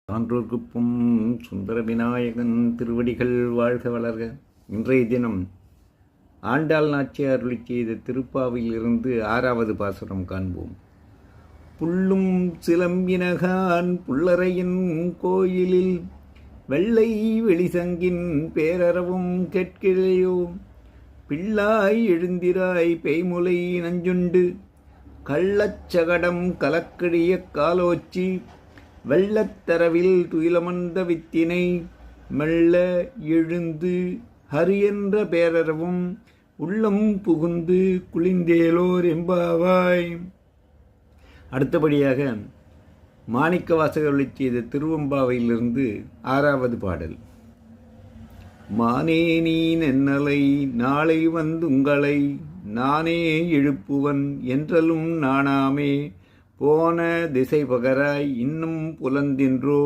சான்றோர்க்குப்பும் சுந்தர விநாயகன் திருவடிகள் வாழ்க வளர்க. இன்றைய தினம் ஆண்டாள் நாச்சியார் அருளி செய்த திருப்பாவையிலிருந்து 6வது பாசுரம் காண்போம். புள்ளும் சிலம்பினகான் புல்லறையின் கோயிலில் வெள்ளை வெளிசங்கின் பேரறவும் கேட்கிலையோ, பிள்ளாய் எழுந்திராய் பேய்முலை நஞ்சுண்டு கள்ளச்சகடம் கலக்கடிய காலோச்சி வெள்ளத்தரவில் துயிலமர்ந்த வித்தினை மெல்ல எழுந்து ஹரி என்ற பேரறவும் உள்ளம் புகுந்து குளிந்தேலோர் எம்பாவாய். அடுத்தபடியாக மாணிக்க வாசகர் செய்த திருவெம்பாவையிலிருந்து 6வது பாடல். மானே நீ நென்னலை நாளை வந்துங்களை நானே எழுப்புவன் என்றலும் நாணாமே, போன திசை பகராய் இன்னும் புலந்தின்றோ